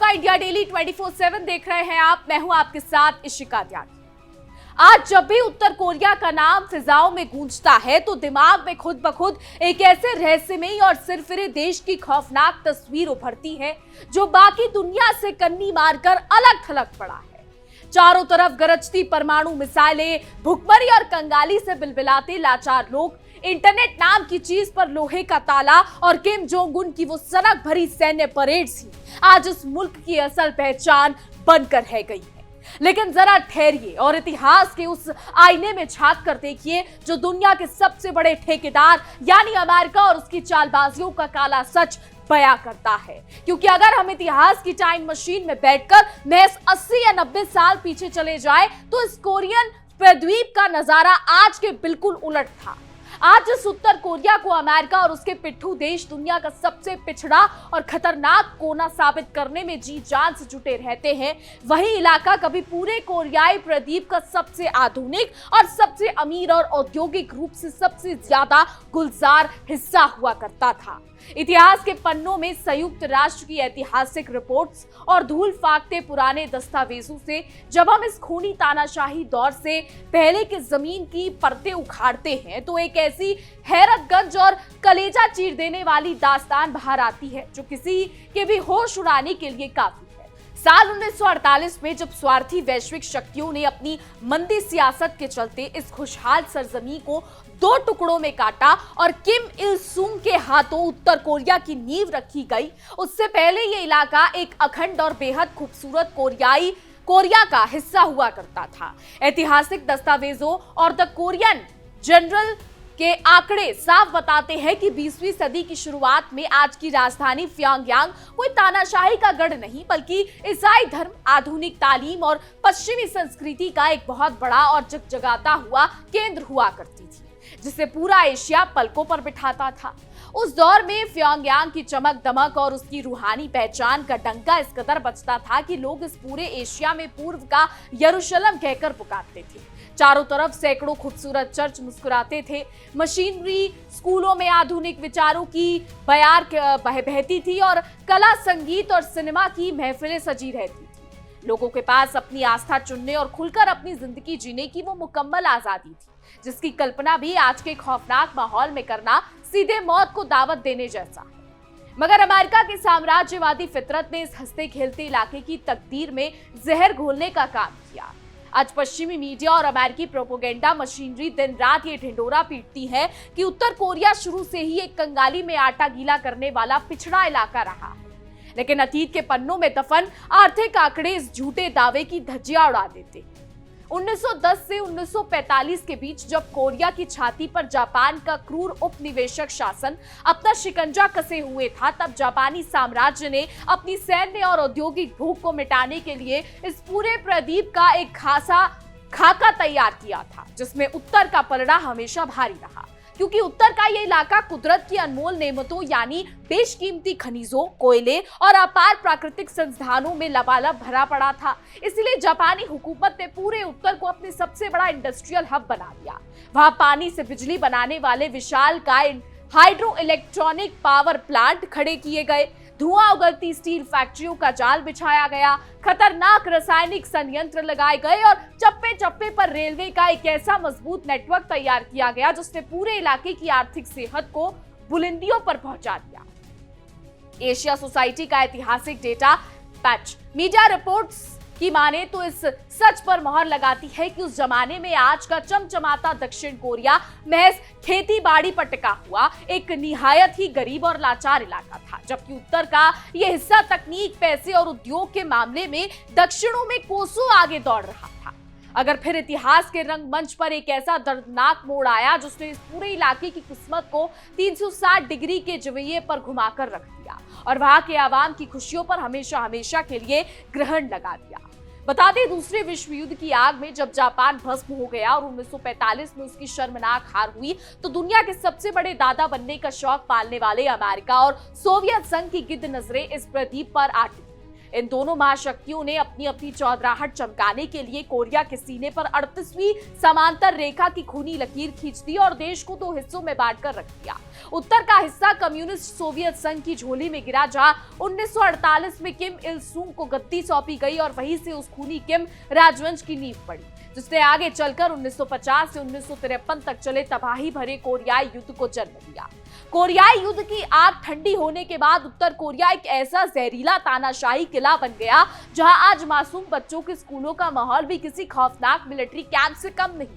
नमस्कार, India daily 24/7 देख रहे हैं आप। मैं हूं आपके साथ इशिका त्यागी। आज जब भी उत्तर कोरिया का नाम फिजाओं में गूंजता है तो दिमाग में खुद ब खुद एक ऐसे रहस्यमयी और सिरफिरे देश की खौफनाक तस्वीर उभरती है जो बाकी दुनिया से कन्नी मारकर अलग थलग पड़ा है। चारों तरफ गरजती परमाणु मिसाइलें, भुखमरी और कंगाली से बिलबिलाते लाचार लोग, इंटरनेट नाम की चीज पर लोहे का ताला और किम जोंग उन की वो सनक भरी सैन्य परेड्स ही आज इस मुल्क की असल पहचान बनकर रह गई है। लेकिन जरा ठहरिए और इतिहास के उस आईने में झांक कर देखिए जो दुनिया के सबसे बड़े ठेकेदार यानी अमेरिका और उसकी चालबाजियों का काला सच बयां करता है। क्योंकि अगर हम इतिहास की टाइम मशीन में बैठकर महज 80 या 90 साल पीछे चले जाए तो इस कोरियन प्रद्वीप का नजारा आज के बिल्कुल उलट था। आज इस उत्तर कोरिया को अमेरिका और उसके पिट्ठू देश दुनिया का सबसे पिछड़ा और खतरनाक कोना साबित करने में जी जान से जुटे रहते हैं, वही इलाका कभी पूरे कोरियाई प्रद्वीप का सबसे आधुनिक और सबसे अमीर और औद्योगिक रूप से सबसे ज्यादा गुलजार हिस्सा हुआ करता था। इतिहास के पन्नों में संयुक्त राष्ट्र की ऐतिहासिक रिपोर्ट्स और धूल फाकते पुराने दस्तावेजों से जब हम इस खूनी तानाशाही दौर से पहले के जमीन की परतें उखाड़ते हैं तो एक ऐसी हैरतगंज और कलेजा चीर देने वाली दास्तान बाहर आती है जो किसी के भी होश उड़ाने के लिए काफी है। साल 1948 में जब स्वार्थी वैश्विक शक्तियों ने अपनी मंदी सियासत के चलते इस खुशहाल सरजमी को दो टुकड़ों में काटा और किम इल सुंग के हाथों उत्तर कोरिया की नींव रखी गई, उससे पहले ये इलाका एक अखंड और बेहद खूबसूरत कोरिया का हिस्सा हुआ करता था। ऐतिहासिक दस्तावेजों और द कोरियन जनरल के आंकड़े साफ बताते हैं कि 20वीं सदी की शुरुआत में आज की राजधानी प्योंगयांग कोई तानाशाही का गढ़ नहीं बल्कि ईसाई धर्म, आधुनिक तालीम और पश्चिमी संस्कृति का एक बहुत बड़ा और जगजगाता हुआ केंद्र हुआ करती थी जिसे पूरा एशिया पलकों पर बिठाता था। उस दौर में प्योंगयांग की चमक दमक और उसकी रूहानी पहचान का डंका इस कदर बजता था कि लोग इस पूरे एशिया में पूर्व का यरूशलेम कहकर पुकारते थे। चारों तरफ सैकड़ों खूबसूरत चर्च मुस्कुराते थे, मशीनरी स्कूलों में आधुनिक विचारों की बयार बहती थी और कला, संगीत और सिनेमा की महफिलें सजी रहती थी। लोगों के पास अपनी आस्था चुनने और खुलकर अपनी जिंदगी जीने की वो मुकम्मल आजादी थी जिसकी कल्पना भी आज के खौफनाक माहौल में करना सीधे मौत को दावत देने जैसा है। मगर अमेरिका की साम्राज्यवादी फितरत ने इस हंसते खेलते इलाके की तकदीर में जहर घोलने का काम किया। आज पश्चिमी मीडिया और अमेरिकी प्रोपेगेंडा मशीनरी दिन रात ये ढिंडोरा पीटती है कि उत्तर कोरिया शुरू से ही एक कंगाली में आटा गीला करने वाला पिछड़ा इलाका रहा है। लेकिन अतीत के पन्नों में दफन आर्थिक आंकड़े इस झूठे दावे की धज्जियां उड़ा देते। 1910 से 1945 के बीच जब कोरिया की छाती पर जापान का क्रूर उपनिवेशक शासन अपना शिकंजा कसे हुए था, तब जापानी साम्राज्य ने अपनी सैन्य और औद्योगिक भूख को मिटाने के लिए इस पूरे प्रद्वीप का एक खाका तैयार किया था जिसमें उत्तर का पलड़ा हमेशा भारी रहा क्योंकि उत्तर का ये इलाका कुदरत की अनमोल नेमतों यानी बेशकीमती खनिजों, कोयले और अपार प्राकृतिक संसाधनों में लबालब भरा पड़ा था। इसलिए जापानी हुकूमत ने पूरे उत्तर को अपने सबसे बड़ा इंडस्ट्रियल हब बना दिया। वहां पानी से बिजली बनाने वाले विशालकाय हाइड्रो इलेक्ट्रॉनिक पावर प्लांट खड़े किए गए, धुआं उगलती स्टील फैक्ट्रियों का जाल बिछाया गया, खतरनाक रासायनिक संयंत्र लगाए गए और चप्पे चप्पे पर रेलवे का एक ऐसा मजबूत नेटवर्क तैयार किया गया जिसने पूरे इलाके की आर्थिक सेहत को बुलंदियों पर पहुंचा दिया। एशिया सोसाइटी का ऐतिहासिक डेटा पैच मीडिया रिपोर्ट्स की माने तो इस सच पर मोहर लगाती है कि उस जमाने में आज का चमचमाता दक्षिण कोरिया महज खेती बाड़ी पर टिका हुआ एक निहायत ही गरीब और लाचार इलाका था, जबकि उत्तर का यह हिस्सा तकनीक, पैसे और उद्योग के मामले में दक्षिणों में कोसों आगे दौड़ रहा था। अगर फिर इतिहास के रंगमंच पर एक ऐसा दर्दनाक मोड़ आया जिसने इस पूरे इलाके की किस्मत को 360 डिग्री के जवैये पर घुमाकर रख दिया और वहां के आवाम की खुशियों पर हमेशा हमेशा के लिए ग्रहण लगा दिया। बता दें, दूसरे विश्व युद्ध की आग में जब जापान भस्म हो गया और 1945 में उसकी शर्मनाक हार हुई तो दुनिया के सबसे बड़े दादा बनने का शौक पालने वाले अमेरिका और सोवियत संघ की गिद्ध नजरें इस प्रद्वीप पर आ टिकी। इन दोनों महाशक्तियों ने अपनी अपनी चौधराहट चमकाने के लिए कोरिया के सीने पर 38वीं समांतर रेखा की खूनी लकीर खींच दी और देश को दो हिस्सों में बांटकर रख दिया। उत्तर का हिस्सा कम्युनिस्ट सोवियत संघ की झोली में गिरा, जहां 1948 में किम इल सूंग को गद्दी सौंपी गई और वहीं से उस खूनी किम राजवंश की नींव पड़ी, जिसने आगे चलकर 1950 से 1953 तक चले तबाही भरे कोरियाई युद्ध को जन्म दिया। कोरियाई युद्ध की आग ठंडी होने के बाद उत्तर कोरिया एक ऐसा जहरीला तानाशाही किला बन गया जहां आज मासूम बच्चों के स्कूलों का माहौल भी किसी खौफनाक मिलिट्री कैंप से कम नहीं है।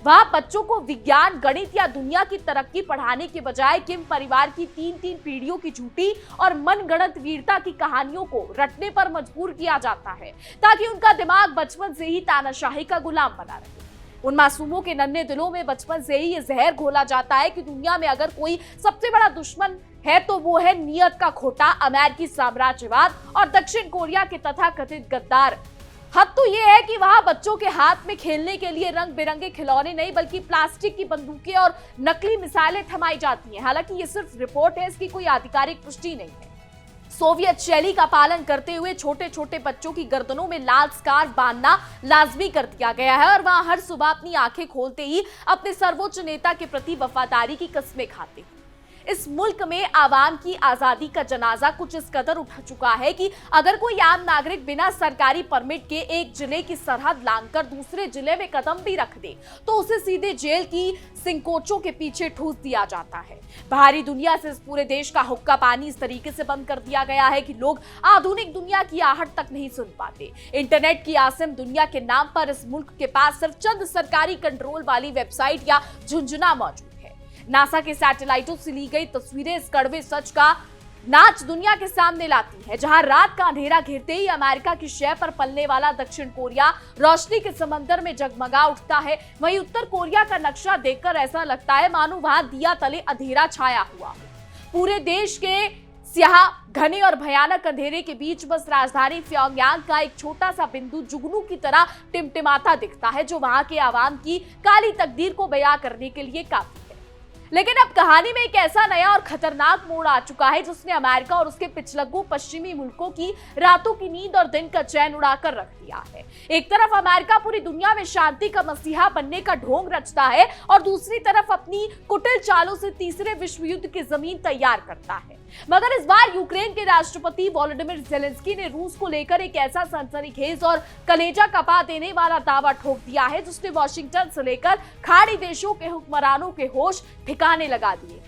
वहां बच्चों को विज्ञान, गणित या दुनिया की तरक्की पढ़ाने के बजाय किम परिवार की तीन पीढ़ियों की झूठी और मनगढ़ंत वीरता की कहानियों को रटने पर मजबूर किया जाता है, ताकि उनका दिमाग बचपन से ही तानाशाही का गुलाम बना रहे। उन मासूमों के नन्हे दिलों में बचपन से ही ये जहर घोला जाता है कि दुनिया में अगर कोई सबसे बड़ा दुश्मन है तो वो है नियत का खोटा अमेरिकी साम्राज्यवाद और दक्षिण कोरिया के तथाकथित गद्दार। हद तो ये है कि वहां बच्चों के हाथ में खेलने के लिए रंग बिरंगे खिलौने नहीं बल्कि प्लास्टिक की बंदूकें और नकली मिसाइलें थमाई जाती हैं। हालांकि ये सिर्फ रिपोर्ट है, इसकी कोई आधिकारिक पुष्टि नहीं है। सोवियत शैली का पालन करते हुए छोटे छोटे बच्चों की गर्दनों में लाल स्कार्फ बांधना लाजमी कर दिया गया है और वहां हर सुबह अपनी आंखें खोलते ही अपने सर्वोच्च नेता के प्रति वफादारी की कस्में खाते हैं। इस मुल्क में आवाम की आजादी का जनाजा कुछ इस कदर उठ चुका है कि अगर कोई आम नागरिक बिना सरकारी परमिट के एक जिले की सरहद लांघकर दूसरे जिले में कदम भी रख दे तो उसे सीधे जेल की सिंकोचों के पीछे ठूस दिया जाता है। बाहरी दुनिया से इस पूरे देश का हुक्का पानी इस तरीके से बंद कर दिया गया है कि लोग आधुनिक दुनिया की आहट तक नहीं सुन पाते। इंटरनेट की आसिम दुनिया के नाम पर इस मुल्क के पास सिर्फ चंद सरकारी कंट्रोल वाली वेबसाइट या झुंझुना मौजूद है। नासा के सैटेलाइटों से ली गई तस्वीरें इस कड़वे सच का नाच दुनिया के सामने लाती है, जहां रात का अंधेरा घिरते ही अमेरिका की शय पर पलने वाला दक्षिण कोरिया रोशनी के समंदर में जगमगा उठता है। वहीं उत्तर कोरिया का नक्शा देखकर ऐसा लगता है मानो वहां दिया तले अंधेरा छाया हुआ हो। पूरे देश के स्याह घने और भयानक अंधेरे के बीच बस राजधानी प्योंगयांग का एक छोटा सा बिंदु जुगनू की तरह टिमटिमाता दिखता है, जो वहां के आवाम की काली तकदीर को बयां करने के लिए काफी है। लेकिन अब कहानी में एक ऐसा नया और खतरनाक मोड़ आ चुका है जिसने अमेरिका और उसके पिछलग्गू पश्चिमी मुल्कों की रातों की नींद और दिन का चैन उड़ाकर रख दिया है। एक तरफ अमेरिका पूरी दुनिया में शांति का मसीहा बनने का ढोंग रचता है और दूसरी तरफ अपनी कुटिल चालों से तीसरे विश्व युद्ध की जमीन तैयार करता है। मगर इस बार यूक्रेन के राष्ट्रपति वोलोडिमिर ज़ेलेंस्की ने रूस को लेकर एक ऐसा सनसनीखेज और कलेजा कपा देने वाला दावा ठोक दिया है जिसने वॉशिंगटन से लेकर खाड़ी देशों के हुक्मरानों के होश ठिकाने लगा दिए।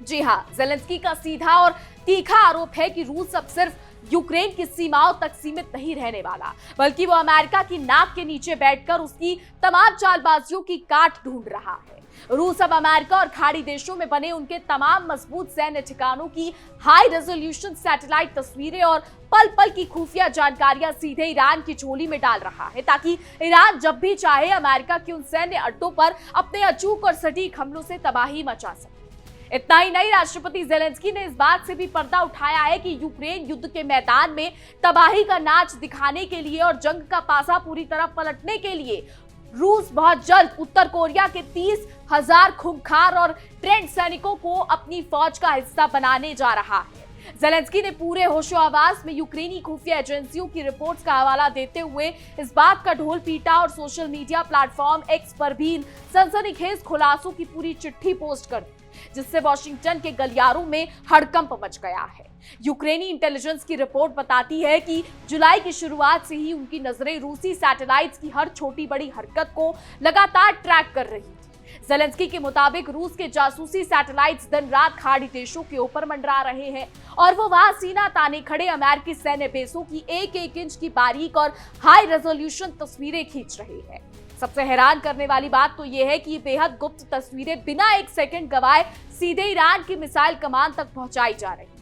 जी हां, ज़ेलेंस्की का सीधा और तीखा आरोप है कि रूस अब सिर्फ यूक्रेन की सीमाओं तक सीमित नहीं रहने वाला, बल्कि वो अमेरिका की नाक के नीचे बैठकर उसकी तमाम चालबाजियों की काट ढूंढ रहा है। रूस अब अमेरिका और खाड़ी देशों में बने उनके तमाम मजबूत सैन्य ठिकानों की हाई रेजोल्यूशन सैटेलाइट तस्वीरें और पल पल की खुफिया जानकारियां सीधे ईरान की झोली में डाल रहा है, ताकि ईरान जब भी चाहे अमेरिका के उन सैन्य अड्डों पर अपने अचूक और सटीक हमलों से तबाही मचा सके। इतना ही नहीं, राष्ट्रपति ज़ेलेंस्की ने इस बात से भी पर्दा उठाया है कि यूक्रेन युद्ध के मैदान में तबाही का नाच दिखाने के लिए और जंग का पासा पूरी तरह पलटने के लिए रूस बहुत जल्द उत्तर कोरिया के 30,000 खूंखार और ट्रेंड सैनिकों को अपनी फौज का हिस्सा बनाने जा रहा है। ज़ेलेंस्की ने पूरे होशो-हवास में यूक्रेनी खुफिया एजेंसियों की रिपोर्ट्स का हवाला देते हुए इस बात का ढोल पीटा और सोशल मीडिया प्लेटफॉर्म एक्स पर भी सनसनीखेज खुलासों की पूरी चिट्ठी पोस्ट कर दी, जिससे वॉशिंगटन के गलियारों में हड़कंप मच गया है। यूक्रेनी इंटेलिजेंस की रिपोर्ट बताती है कि जुलाई की शुरुआत से ही उनकी नजरें रूसी सैटेलाइट्स की हर छोटी बड़ी हरकत को लगातार ट्रैक कर रही थी। ज़ेलेंस्की के मुताबिक रूस के जासूसी सैटेलाइट्स दिन रात खाड़ी देशों के ऊपर मंडरा रहे हैं और वो वहां सीना ताने खड़े अमेरिकी सैन्य बेसों की एक इंच की बारीक और हाई रेजोल्यूशन तस्वीरें खींच रहे हैं। सबसे हैरान करने वाली बात तो यह है कि ये बेहद गुप्त तस्वीरें बिना एक सेकंड गवाए सीधे ईरान की मिसाइल कमान तक पहुंचाई जा रही हैं।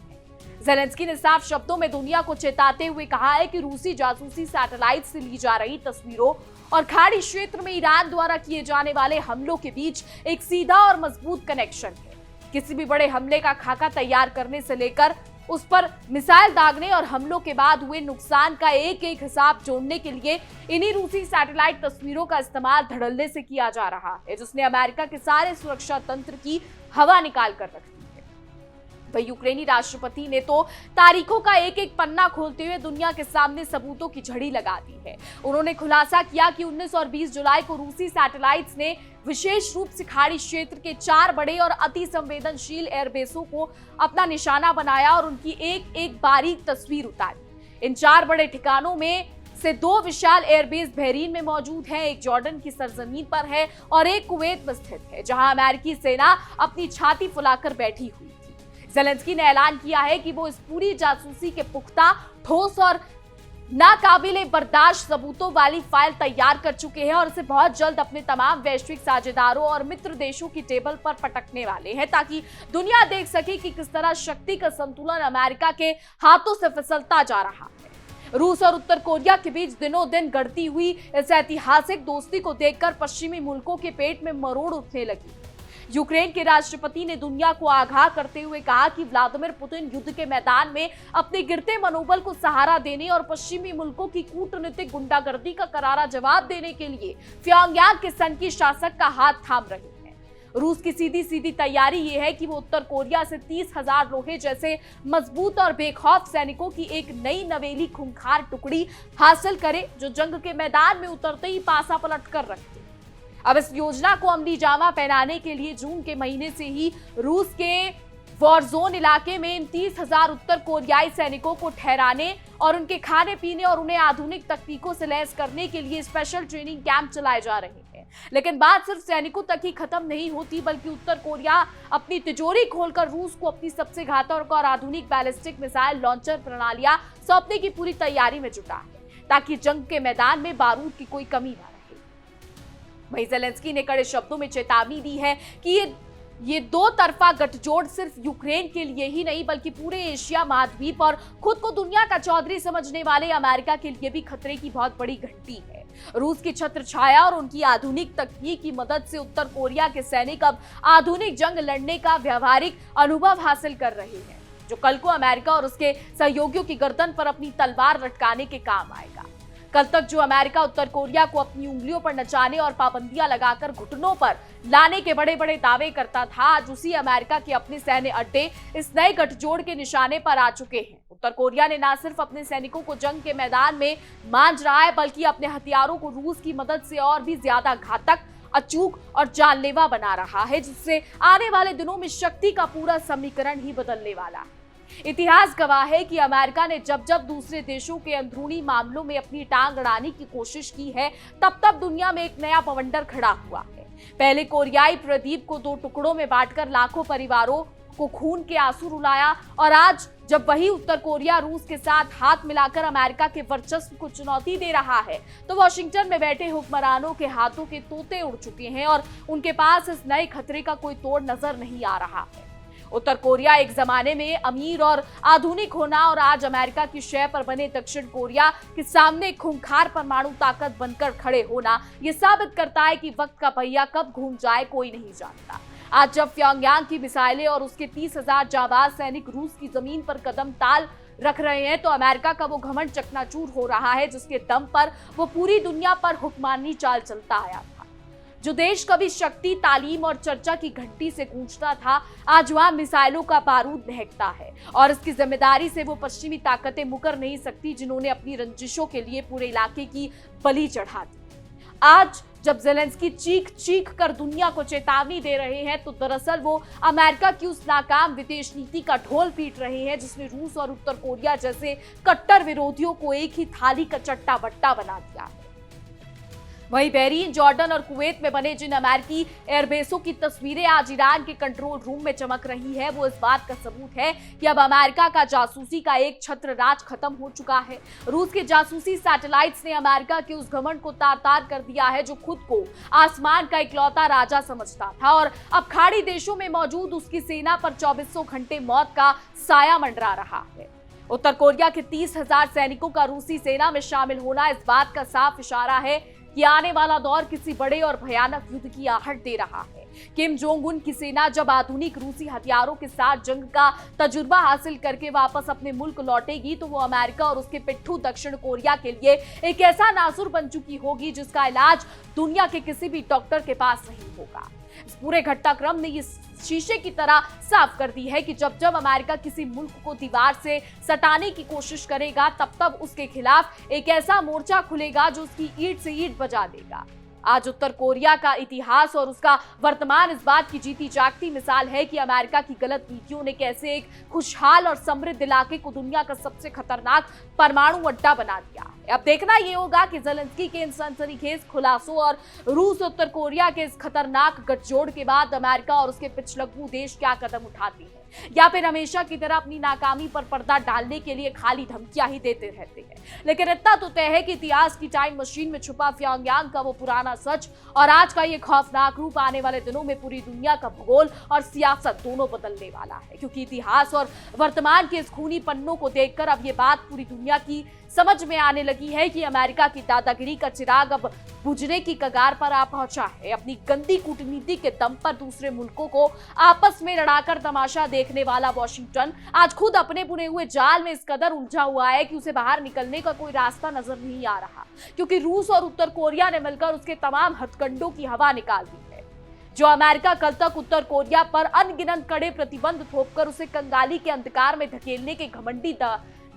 ज़ेलेंस्की ने साफ शब्दों में दुनिया को चेताते हुए कहा है कि रूसी जासूसी सैटेलाइट से ली जा रही तस्वीरों और खाड़ी क्षेत्र में ईरान द्वारा किए जाने वाले हमलों के बीच एक सीधा और मजबूत कनेक्शन है। किसी भी बड़े हमले का खाका तैयार करने से लेकर उस पर मिसाइल दागने और हमलों के बाद हुए नुकसान का एक हिसाब जोड़ने के लिए इन्हीं रूसी सैटेलाइट तस्वीरों का इस्तेमाल धड़ल्ले से किया जा रहा है, जिसने अमेरिका के सारे सुरक्षा तंत्र की हवा निकाल कर रखी है। वही यूक्रेनी राष्ट्रपति ने तो तारीखों का एक एक पन्ना खोलते हुए दुनिया के सामने सबूतों की झड़ी लगा दी है। उन्होंने खुलासा किया कि 19 और 20 जुलाई को रूसी सैटेलाइट्स ने विशेष रूप से खाड़ी क्षेत्र के 4 बड़े और अति संवेदनशील एयरबेसों को अपना निशाना बनाया और उनकी एक एक बारीक तस्वीर उतारी। इन 4 बड़े ठिकानों में से 2 विशाल एयरबेस बहरीन में मौजूद हैं, एक जॉर्डन की सरजमीन पर है और एक कुवैत में स्थित है, जहां अमेरिकी सेना अपनी छाती फुलाकर बैठी हुई थी। ज़ेलेंस्की ने ऐलान किया है कि वो इस पूरी जासूसी के पुख्ता, ठोस और नाकाबिले बर्दाश्त सबूतों वाली फाइल तैयार कर चुके हैं और इसे बहुत जल्द अपने तमाम वैश्विक साझेदारों और मित्र देशों की टेबल पर पटकने वाले हैं, ताकि दुनिया देख सके कि किस तरह शक्ति का संतुलन अमेरिका के हाथों से फिसलता जा रहा है। रूस और उत्तर कोरिया के बीच दिनों दिन बढ़ती हुई इस ऐतिहासिक दोस्ती को देखकर पश्चिमी मुल्कों के पेट में मरोड़ उठने लगी। यूक्रेन के राष्ट्रपति ने दुनिया को आगाह करते हुए कहा कि व्लादिमीर पुतिन युद्ध के मैदान में अपने गिरते मनोबल को सहारा देने और पश्चिमी मुल्कों की कूटनीतिक गुंडागर्दी का करारा जवाब देने के लिए प्योंगयांग के सनकी शासक का हाथ थाम रहे हैं। रूस की सीधी सीधी तैयारी ये है कि वो उत्तर कोरिया से 30,000 लोहे जैसे मजबूत और बेखौफ सैनिकों की एक नई नवेली खूंखार टुकड़ी हासिल करे, जो जंग के मैदान में उतरते ही पासा पलट कर रखे। अब इस योजना को अमली जामा पहनाने के लिए जून के महीने से ही रूस के वॉर जोन इलाके में इन 30,000 उत्तर कोरियाई सैनिकों को ठहराने और उनके खाने पीने और उन्हें आधुनिक तकनीकों से लैस करने के लिए स्पेशल ट्रेनिंग कैंप चलाए जा रहे हैं। लेकिन बात सिर्फ सैनिकों तक ही खत्म नहीं होती, बल्कि उत्तर कोरिया अपनी तिजोरी खोलकर रूस को अपनी सबसे घातक और आधुनिक बैलिस्टिक मिसाइल लॉन्चर प्रणालियां सौंपने की पूरी तैयारी में जुटा है, ताकि जंग के मैदान में बारूद की कोई कमी न रहे। वहीं ज़ेलेंस्की ने कड़े शब्दों में चेतावनी दी है कि ये 2 तरफा गठजोड़ सिर्फ यूक्रेन के लिए ही नहीं, बल्कि पूरे एशिया महाद्वीप और खुद को दुनिया का चौधरी समझने वाले अमेरिका के लिए भी खतरे की बहुत बड़ी घंटी है। रूस की छत्र छाया और उनकी आधुनिक तकनीक की मदद से उत्तर कोरिया के सैनिक अब आधुनिक जंग लड़ने का व्यावहारिक अनुभव हासिल कर रहे हैं, जो कल को अमेरिका और उसके सहयोगियों की गर्दन पर अपनी तलवार लटकाने के काम आएगा। कल तक जो अमेरिका उत्तर कोरिया को अपनी उंगलियों पर नचाने और पाबंदियां लगाकर घुटनों पर लाने के बड़े बड़े दावे करता था, आज उसी अमेरिका के अपने सैन्य अड्डे इस नए गठजोड़ के निशाने पर आ चुके हैं। उत्तर कोरिया ने न सिर्फ अपने सैनिकों को जंग के मैदान में मांझ रहा है, बल्कि अपने हथियारों को रूस की मदद से और भी ज्यादा घातक, अचूक और जानलेवा बना रहा है, जिससे आने वाले दिनों में शक्ति का पूरा समीकरण ही बदलने वाला है। इतिहास गवाह है कि अमेरिका ने जब जब दूसरे देशों के अंदरूनी मामलों में अपनी टांग अड़ाने की कोशिश की है, तब तब दुनिया में एक नया बवंडर खड़ा हुआ है। पहले कोरियाई प्रदीप को 2 टुकड़ों में बांटकर लाखों परिवारों को खून के आंसू रुलाया, और आज जब वही उत्तर कोरिया रूस के साथ हाथ मिलाकर अमेरिका के वर्चस्व को चुनौती दे रहा है, तो वॉशिंगटन में बैठे हुक्मरानों के हाथों के तोते उड़ चुके हैं और उनके पास इस नए खतरे का कोई तोड़ नजर नहीं आ रहा है। उत्तर कोरिया एक जमाने में अमीर और आधुनिक होना और आज अमेरिका की शय पर बने दक्षिण कोरिया के सामने खूंखार परमाणु ताकत बनकर खड़े होना, यह साबित करता है कि वक्त का पहिया कब घूम जाए कोई नहीं जानता। आज जब प्योंगयांग की मिसाइलें और उसके 30,000 जाबाज सैनिक रूस की जमीन पर कदम ताल रख रहे हैं, तो अमेरिका का वो घमंड चकनाचूर हो रहा है, जिसके दम पर वो पूरी दुनिया पर हुक्मरानी चाल चलता आया था। जो देश कभी शक्ति, तालीम और चर्चा की घंटी से गूंजता था, आज वहां मिसाइलों का बारूद महकता है, और इसकी जिम्मेदारी से वो पश्चिमी ताकतें मुकर नहीं सकती, जिन्होंने अपनी रंजिशों के लिए पूरे इलाके की बलि चढ़ा दी। आज जब ज़ेलेंस्की चीख चीख कर दुनिया को चेतावनी दे रहे हैं, तो दरअसल वो अमेरिका की उस नाकाम विदेश नीति का ढोल पीट रहे हैं, जिसने रूस और उत्तर कोरिया जैसे कट्टर विरोधियों को एक ही थाली का चट्टा बट्टा बना दिया है। वहीं बहरीन, जॉर्डन और कुवैत में बने जिन अमेरिकी एयरबेसों की तस्वीरें आज ईरान के कंट्रोल रूम में चमक रही है, वो इस बात का सबूत है कि अब अमेरिका का जासूसी का एक छत्र राज खत्म हो चुका है। रूस के जासूसी सैटेलाइट्स ने अमेरिका के उस घमंड को तार-तार कर दिया है, जो खुद को आसमान का इकलौता राजा समझता था, और अब खाड़ी देशों में मौजूद उसकी सेना पर 2400 घंटे मौत का साया मंडरा रहा है। उत्तर कोरिया के 30,000 सैनिकों का रूसी सेना में शामिल होना इस बात का साफ इशारा है कि आने वाला दौर किसी बड़े और भयानक युद्ध की आहट दे रहा है। किम जोंग उन की सेना जब आधुनिक रूसी हथियारों के साथ जंग का तजुर्बा हासिल करके वापस अपने मुल्क लौटेगी, तो वो अमेरिका और उसके पिट्ठू दक्षिण कोरिया के लिए एक ऐसा नासुर बन चुकी होगी, जिसका इलाज दुनिया के किसी भी डॉक्टर के पास नहीं होगा। इस पूरे घटनाक्रम ने ये शीशे की तरह साफ कर दी है कि जब जब अमेरिका किसी मुल्क को दीवार से सटाने की कोशिश करेगा, तब तब उसके खिलाफ एक ऐसा मोर्चा खुलेगा जो उसकी ईंट से ईंट बजा देगा। आज उत्तर कोरिया का इतिहास और उसका वर्तमान इस बात की जीती जागती मिसाल है कि अमेरिका की गलत नीतियों ने कैसे एक खुशहाल और समृद्ध इलाके को दुनिया का सबसे खतरनाक परमाणु अड्डा बना दिया है। अब देखना यह होगा कि ज़ेलेंस्की के इन सनसनीखेज खुलासों और रूस उत्तर कोरिया के इस खतरनाक गठजोड़ के बाद अमेरिका और उसके पिछलग्गू देश क्या कदम उठाती है, या फिर हमेशा की तरह अपनी नाकामी पर पर्दा डालने के लिए खाली धमकियां ही देते रहते हैं। लेकिन इतना तो तय है कि इतिहास की टाइम मशीन में छुपा प्योंगयांग का वो पुराना सच और आज का ये खौफनाक रूप आने वाले दिनों में पूरी दुनिया का भूगोल और सियासत दोनों बदलने वाला है। क्योंकि इतिहास और वर्तमान के इस खूनी पन्नों को देखकर अब ये बात पूरी दुनिया की समझ में आने लगी है कि अमेरिका की दादागिरी का चिराग अब बुझने की कगार पर आ पहुंचा है। अपनी गंदी कूटनीति के दम पर दूसरे मुल्कों को आपस में लड़ाकर तमाशा देखने वाला वॉशिंगटन आज खुद अपने बुने हुए जाल में इस कदर उलझा हुआ है कि उसे बाहर निकलने का कोई रास्ता नजर नहीं आ रहा, क्योंकि रूस और उत्तर कोरिया ने मिलकर उसके तमाम हथकंडों की हवा निकाल दी है। जो अमेरिका कल तक उत्तर कोरिया पर अनगिनत कड़े प्रतिबंध थोपकर उसे कंगाली के अंधकार में धकेलने के घमंडी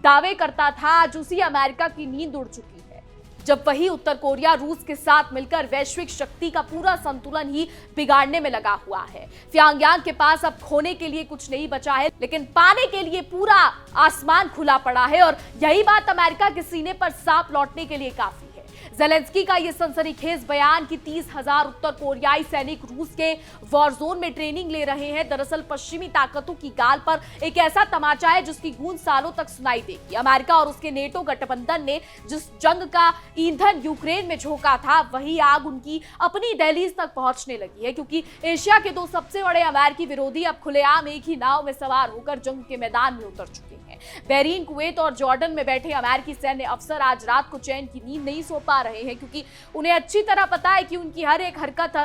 दावे करता था, आज उसी अमेरिका की नींद उड़ चुकी है। जब वही उत्तर कोरिया रूस के साथ मिलकर वैश्विक शक्ति का पूरा संतुलन ही बिगाड़ने में लगा हुआ है। प्योंगयांग के पास अब खोने के लिए कुछ नहीं बचा है, लेकिन पाने के लिए पूरा आसमान खुला पड़ा है और यही बात अमेरिका के सीने पर सांप लौटने के लिए काफी है। ज़ेलेंस्की का ये सनसनीखेज बयान कि 30,000 उत्तर कोरियाई सैनिक रूस के वॉर जोन में ट्रेनिंग ले रहे हैं, दरअसल पश्चिमी ताकतों की गाल पर एक ऐसा तमाचा है जिसकी गूंज सालों तक सुनाई देगी। अमेरिका और उसके नेटो गठबंधन ने जिस जंग का ईंधन यूक्रेन में झोंका था, वही आग उनकी अपनी दहलीज तक पहुंचने लगी है। क्योंकि एशिया के दो सबसे बड़े अमेरिकी विरोधी अब खुलेआम एक ही नाव में सवार होकर जंग के मैदान में उतर चुके हैं। बहरीन, कुवैत और जॉर्डन में बैठे अमेरिकी सैन्य अफसर आज रात को चैन की नींद नहीं सो पा रहे हैं, क्योंकि उन्हें अच्छी तरह पता है कि उनकी हर एक हरकत,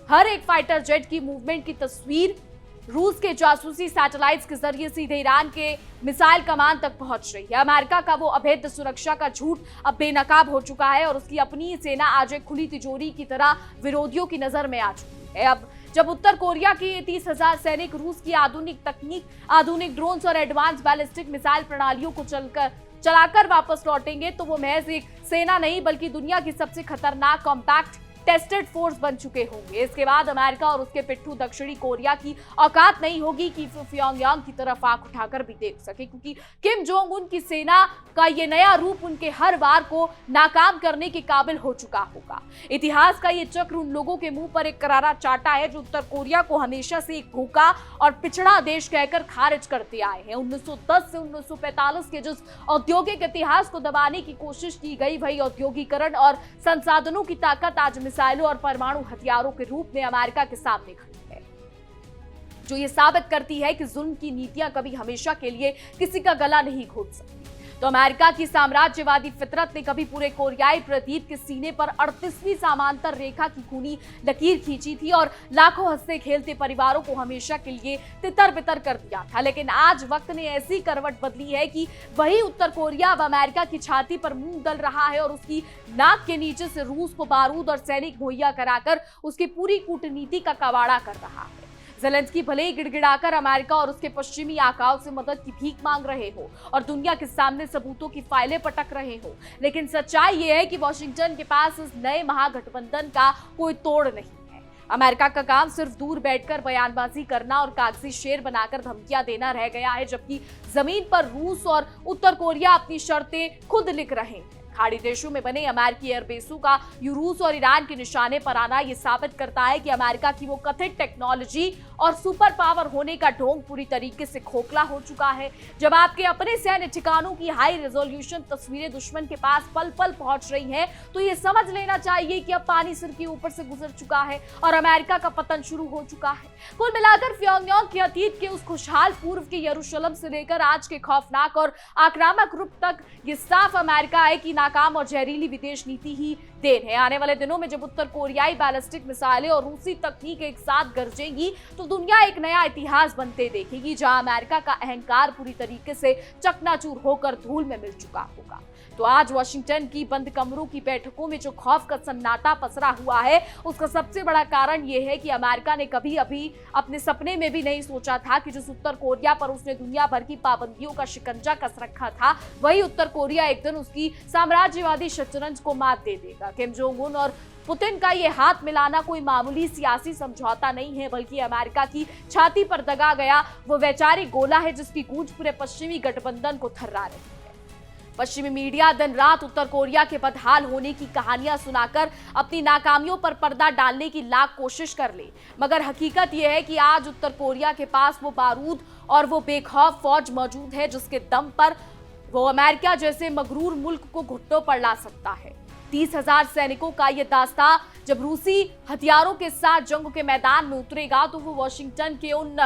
हर एक फाइटर जेट की मूवमेंट की तस्वीर रूस के जासूसी सैटेलाइट्स के जरिए सीधे ईरान के मिसाइल कमान तक पहुंच रही है। अमेरिका का वो अभेद्य सुरक्षा का झूठ अब बेनकाब हो चुका है और उसकी अपनी सेना आज एक खुली तिजोरी की तरह विरोधियों की नजर में आ चुकी है। अब जब उत्तर कोरिया की 30,000 सैनिक रूस की आधुनिक तकनीक, आधुनिक ड्रोन्स और एडवांस बैलिस्टिक मिसाइल प्रणालियों को चलाकर वापस लौटेंगे, तो वो महज एक सेना नहीं बल्कि दुनिया की सबसे खतरनाक कॉम्पैक्ट टेस्टेड फोर्स बन चुके होंगे। इसके बाद अमेरिका और उसके पिट्ठू दक्षिणी कोरिया की औकात नहीं होगी कि प्योंगयांग की तरफ आंख उठाकर भी देख सके, क्योंकि किम जोंग उन की सेना का ये नया रूप उनके हर वार को नाकाम करने के काबिल हो चुका होगा। इतिहास का ये चक्र उन लोगों के मुंह पर एक करारा चाटा है जो उत्तर कोरिया को हमेशा से एक भूखा और पिछड़ा देश कहकर खारिज करते आए हैं। 1910 से 1945 के जिस औद्योगिक इतिहास को दबाने की कोशिश की गई, वही औद्योगिकरण और संसाधनों की ताकत आज मिसाइलों और परमाणु हथियारों के रूप में अमेरिका के सामने खड़ी है, जो ये साबित करती है कि जुल्म की नीतियां कभी हमेशा के लिए किसी का गला नहीं घोट सकती। तो अमेरिका की साम्राज्यवादी फितरत ने कभी पूरे कोरियाई प्रदीप के सीने पर 38वीं समांतर रेखा की खूनी लकीर खींची थी और लाखों हंसते खेलते परिवारों को हमेशा के लिए तितर बितर कर दिया था। लेकिन आज वक्त ने ऐसी करवट बदली है कि वही उत्तर कोरिया अब अमेरिका की छाती पर मुंह दल रहा है और उसकी नाक के नीचे से रूस को बारूद और सैनिक मुहैया कराकर उसकी पूरी कूटनीति का कवाड़ा कर रहा है। ज़ेलेंस्की भले ही गिड़गिड़ाकर अमेरिका और उसके पश्चिमी आकाओं से मदद की भीख मांग रहे हो और दुनिया के सामने सबूतों की फाइलें पटक रहे हो, लेकिन सच्चाई ये है कि वॉशिंगटन के पास इस नए महागठबंधन का कोई तोड़ नहीं है। अमेरिका का काम सिर्फ दूर बैठकर बयानबाजी करना और कागजी शेर बनाकर धमकियां देना रह गया है, जबकि जमीन पर रूस और उत्तर कोरिया अपनी शर्तें खुद लिख रहे हैं। खाड़ी देशों में बने अमेरिकी एयरबेसों का रूस और ईरान के निशाने पर आना यह साबित करता है कि अमेरिका की वो कथित टेक्नोलॉजी और सुपर पावर होने का ढोंग पूरी तरीके से खोखला हो चुका है। जब आपके अपने सैन्य ठिकानों की हाई रेजोल्यूशन तस्वीरें दुश्मन के पास पल पल पहुंच रही हैं, तो ये समझ लेना चाहिए कि अब पानी सिर के ऊपर से गुजर चुका है और अमेरिका का पतन शुरू हो चुका है। कुल मिलाकर प्योंगयांग के अतीत के उस खुशहाल पूर्व के यरूशलेम से लेकर आज के खौफनाक और आक्रामक रूप तक ये साफ अमेरिका है कि नाकाम और जहरीली विदेश नीति ही देन है। आने वाले दिनों में जब उत्तर कोरियाई बैलिस्टिक मिसाइलें और रूसी तकनीक एक साथ गरजेंगी, तो दुनिया एक नया इतिहास बनते देखेगी, जहां अमेरिका का अहंकार पूरी तरीके से चकनाचूर होकर धूल में मिल चुका होगा। तो आज वॉशिंगटन की बंद कमरों की बैठकों में जो खौफ का सन्नाटा पसरा हुआ है, उसका सबसे बड़ा कारण यह है कि अमेरिका ने कभी अभी अपने सपने में भी नहीं सोचा था कि जिस उत्तर कोरिया पर उसने दुनिया भर की पाबंदियों का शिकंजा कस रखा था, वही उत्तर कोरिया एक दिन उसकी साम्राज्यवादी शतरंज को मात दे देगा। किम जोंग उन और पुतिन का ये हाथ मिलाना कोई मामूली सियासी समझौता नहीं है, बल्कि अमेरिका की छाती पर दगा गया वो वैचारिक गोला है जिसकी गूंज पूरे पश्चिमी गठबंधन को थर्रा रही है। पश्चिमी मीडिया दिन रात उत्तर कोरिया के बदहाल होने की कहानियां सुनाकर अपनी नाकामियों पर पर्दा डालने की लाख कोशिश कर ले, मगर हकीकत यह है कि आज उत्तर कोरिया के पास वो बारूद और वो बेखौफ फौज मौजूद है जिसके दम पर वो अमेरिका जैसे मगरूर मुल्क को घुटनों पर ला सकता है। 30,000 सैनिकों का यह दास्ता जब रूसी हथियारों के साथ जंग के मैदान में उतरेगा तो वो वॉशिंगटन के उन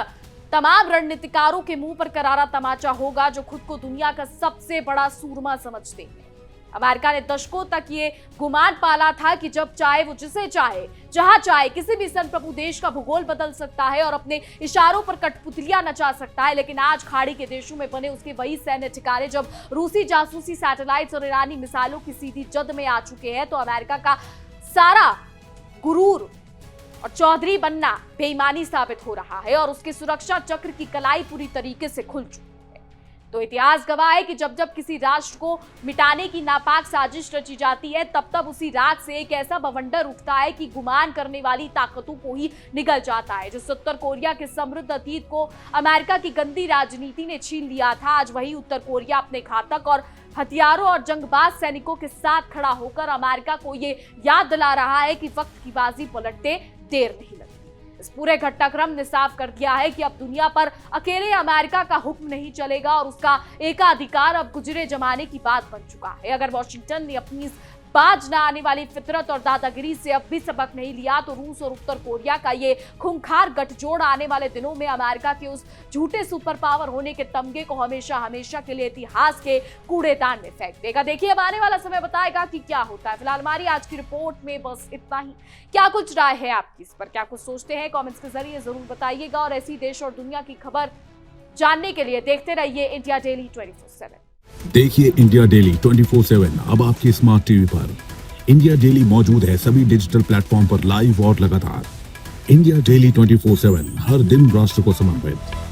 तमाम रणनीतिकारों के मुंह पर करारा तमाचा होगा जो खुद को दुनिया का सबसे बड़ा सूरमा समझते हैं। अमेरिका ने दशकों तक ये गुमान पाला था कि जब चाहे वो जिसे चाहे जहां चाहे किसी भी संप्रभु देश का भूगोल बदल सकता है और अपने इशारों पर कठपुतलियां नचा सकता है, लेकिन आज खाड़ी के देशों में बने उसके वही सैन्य ठिकाने जब रूसी जासूसी सैटेलाइट्स और ईरानी मिसाइलों की सीधी जद में आ चुके हैं तो अमेरिका का सारा गुरूर और चौधरी बनना बेईमानी साबित हो रहा है और उसके सुरक्षा चक्र की कलाई पूरी तरीके से खुल चुकी है। तो इतिहास गवाह है कि जब जब किसी राष्ट्र को मिटाने की नापाक साजिश रची जाती है तब तब उसी रात से एक ऐसा बवंडर उठता है कि गुमान करने वाली ताकतों को ही निगल जाता है। जिस उत्तर कोरिया के समृद्ध अतीत को अमेरिका की गंदी राजनीति ने छीन लिया था, आज वही उत्तर कोरिया अपने घातक और हथियारों और जंगबाज सैनिकों के साथ खड़ा होकर अमेरिका को ये याद दिला रहा है कि वक्त की बाजी पलटते देर नहीं लगती। इस पूरे घटनाक्रम ने साफ कर दिया है कि अब दुनिया पर अकेले अमेरिका का हुक्म नहीं चलेगा और उसका एकाधिकार अब गुजरे जमाने की बात बन चुका है। अगर वॉशिंगटन ने अपनी इस बाज न आने वाली फितरत और दादागिरी से अब भी सबक नहीं लिया तो रूस और उत्तर कोरिया का ये खूंखार गठजोड़ आने वाले दिनों में अमेरिका के उस झूठे सुपर पावर होने के तमगे को हमेशा हमेशा के लिए इतिहास के कूड़ेदान में फेंक देगा। देखिए, अब आने वाला समय बताएगा कि क्या होता है। फिलहाल हमारी आज की रिपोर्ट में बस इतना ही। क्या कुछ राय है आपकी इस पर, क्या कुछ सोचते हैं, कॉमेंट्स के जरिए जरूर बताइएगा और ऐसी देश और दुनिया की खबर जानने के लिए देखते रहिए इंडिया डेली 24/7। देखिए इंडिया डेली 24/7 अब आपके स्मार्ट टीवी पर। इंडिया डेली मौजूद है सभी डिजिटल प्लेटफॉर्म पर लाइव और लगातार। इंडिया डेली 24/7 हर दिन राष्ट्र को समर्पित।